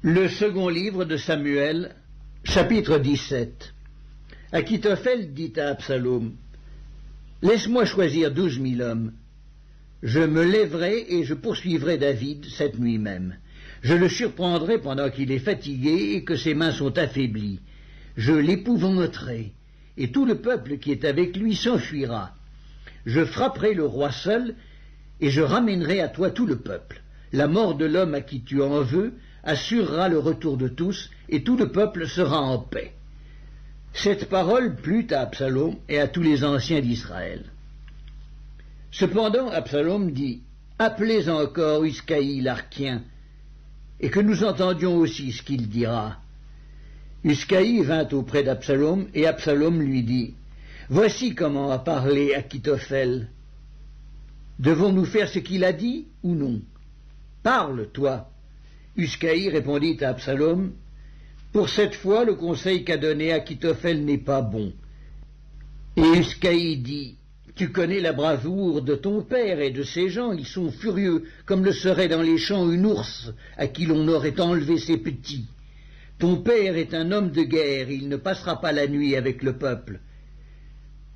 Le second livre de Samuel, chapitre 17. Achitophel dit à Absalom: « Laisse-moi choisir 12 000 hommes. Je me lèverai et je poursuivrai David cette nuit même. Je le surprendrai pendant qu'il est fatigué et que ses mains sont affaiblies. Je l'épouvanterai, et tout le peuple qui est avec lui s'enfuira. Je frapperai le roi seul, et je ramènerai à toi tout le peuple. La mort de l'homme à qui tu en veux assurera le retour de tous, et tout le peuple sera en paix. » Cette parole plut à Absalom et à tous les anciens d'Israël. Cependant Absalom dit: « Appelez encore Uscaï l'Archien, et que nous entendions aussi ce qu'il dira. » Uscaï vint auprès d'Absalom, et Absalom lui dit: « Voici comment a parlé Achitophel. Devons-nous faire ce qu'il a dit ou non? Parle, toi. » Uscaï répondit à Absalom: « Pour cette fois, le conseil qu'a donné Achitophel n'est pas bon. » Et Uscaï dit: « Tu connais la bravoure de ton père et de ses gens, ils sont furieux, comme le serait dans les champs une ours à qui l'on aurait enlevé ses petits. Ton père est un homme de guerre, il ne passera pas la nuit avec le peuple.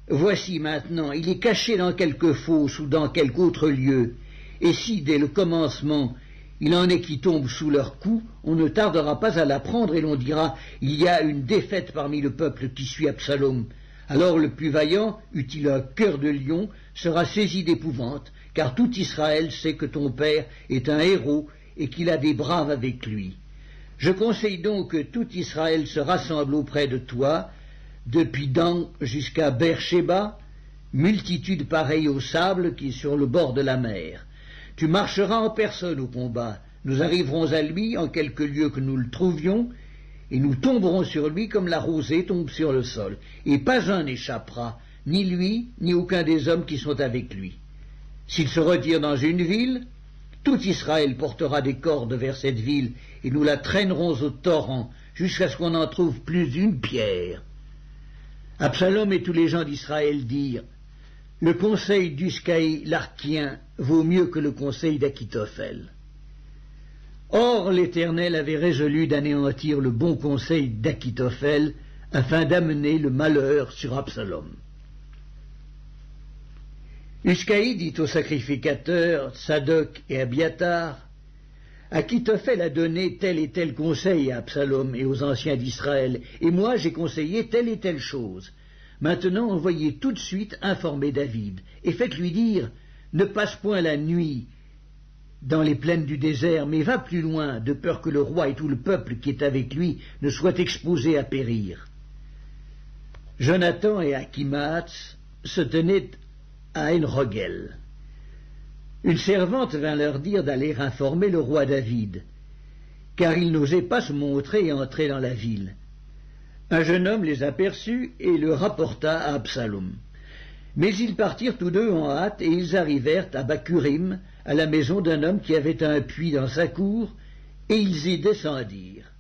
Voici maintenant, il est caché dans quelque fosse ou dans quelque autre lieu, et si, dès le commencement, il en est qui tombent sous leur coup, on ne tardera pas à l'apprendre et l'on dira: il y a une défaite parmi le peuple qui suit Absalom. Alors le plus vaillant, eût-il un cœur de lion, sera saisi d'épouvante, car tout Israël sait que ton père est un héros et qu'il a des braves avec lui. Je conseille donc que tout Israël se rassemble auprès de toi, depuis Dan jusqu'à Beersheba, multitude pareille au sable qui est sur le bord de la mer. Tu marcheras en personne au combat, nous arriverons à lui en quelque lieu que nous le trouvions, et nous tomberons sur lui comme la rosée tombe sur le sol, et pas un n'échappera, ni lui, ni aucun des hommes qui sont avec lui. S'il se retire dans une ville, tout Israël portera des cordes vers cette ville, et nous la traînerons au torrent, jusqu'à ce qu'on n'en trouve plus une pierre. » Absalom et tous les gens d'Israël dirent: « Le conseil d'Uscaï l'Archien vaut mieux que le conseil d'Achitophel. » Or l'Éternel avait résolu d'anéantir le bon conseil d'Achitophel afin d'amener le malheur sur Absalom. Uscaï dit aux sacrificateurs Tsadok et Abiatar: « Achitophel a donné tel et tel conseil à Absalom et aux anciens d'Israël, et moi j'ai conseillé telle et telle chose. Maintenant envoyez tout de suite informer David, et faites-lui dire: ne passe point la nuit dans les plaines du désert, mais va plus loin, de peur que le roi et tout le peuple qui est avec lui ne soient exposés à périr. » Jonathan et Achimaatz se tenaient à En-Rogel. Une servante vint leur dire d'aller informer le roi David, car il n'osait pas se montrer et entrer dans la ville. Un jeune homme les aperçut et le rapporta à Absalom. Mais ils partirent tous deux en hâte, et ils arrivèrent à Bakurim, à la maison d'un homme qui avait un puits dans sa cour, et ils y descendirent.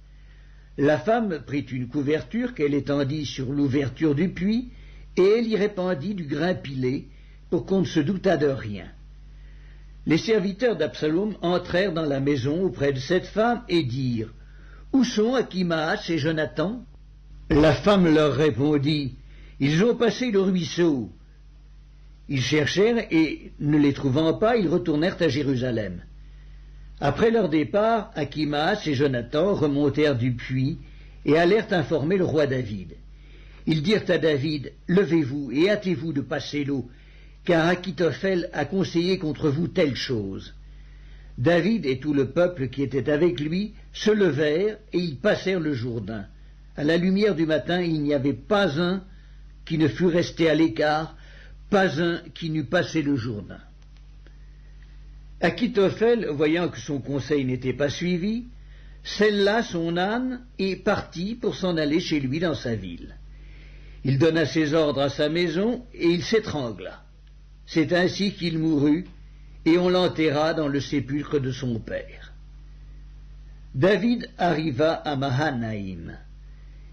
La femme prit une couverture qu'elle étendit sur l'ouverture du puits, et elle y répandit du grain pilé, pour qu'on ne se doutât de rien. Les serviteurs d'Absalom entrèrent dans la maison auprès de cette femme et dirent: « Où sont Achimaatz et Jonathan ?» La femme leur répondit: « Ils ont passé le ruisseau. » Ils cherchèrent et, ne les trouvant pas, ils retournèrent à Jérusalem. Après leur départ, Achimaatz et Jonathan remontèrent du puits et allèrent informer le roi David. Ils dirent à David: « Levez-vous et hâtez-vous de passer l'eau, car Achitophel a conseillé contre vous telle chose. » David et tout le peuple qui était avec lui se levèrent et ils passèrent le Jourdain. À la lumière du matin, il n'y avait pas un qui ne fût resté à l'écart, pas un qui n'eût passé le Jourdain. Achitophel, voyant que son conseil n'était pas suivi, sella son âne et partit pour s'en aller chez lui dans sa ville. Il donna ses ordres à sa maison et il s'étrangla. C'est ainsi qu'il mourut, et on l'enterra dans le sépulcre de son père. David arriva à Mahanaïm,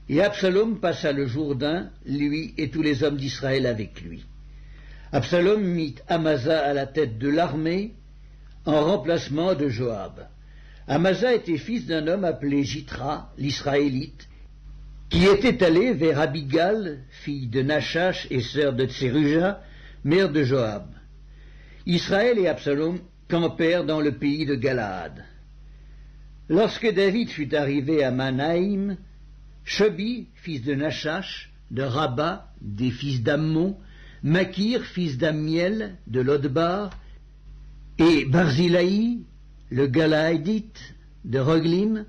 et Absalom passa le Jourdain, lui et tous les hommes d'Israël avec lui. Absalom mit Amasa à la tête de l'armée, en remplacement de Joab. Amasa était fils d'un homme appelé Jitra, l'Israélite, qui était allé vers Abigal, fille de Nachash et sœur de Tseruja, mère de Joab. Israël et Absalom campèrent dans le pays de Galaad. Lorsque David fut arrivé à Manaïm, Shobi, fils de Nachash, de Rabba, des fils d'Ammon, Makir, fils d'Ammiel, de Lodbar, et Barzilai, le Galaadite, de Roglim,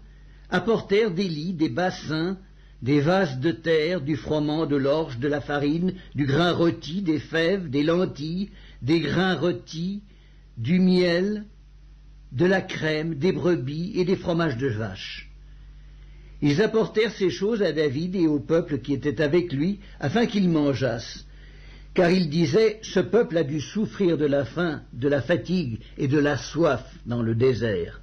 apportèrent des lits, des bassins, des vases de terre, du froment, de l'orge, de la farine, du grain rôti, des fèves, des lentilles, des grains rôtis, du miel, de la crème, des brebis et des fromages de vache. Ils apportèrent ces choses à David et au peuple qui était avec lui, afin qu'ils mangeassent. Car ils disaient, ce peuple a dû souffrir de la faim, de la fatigue et de la soif dans le désert.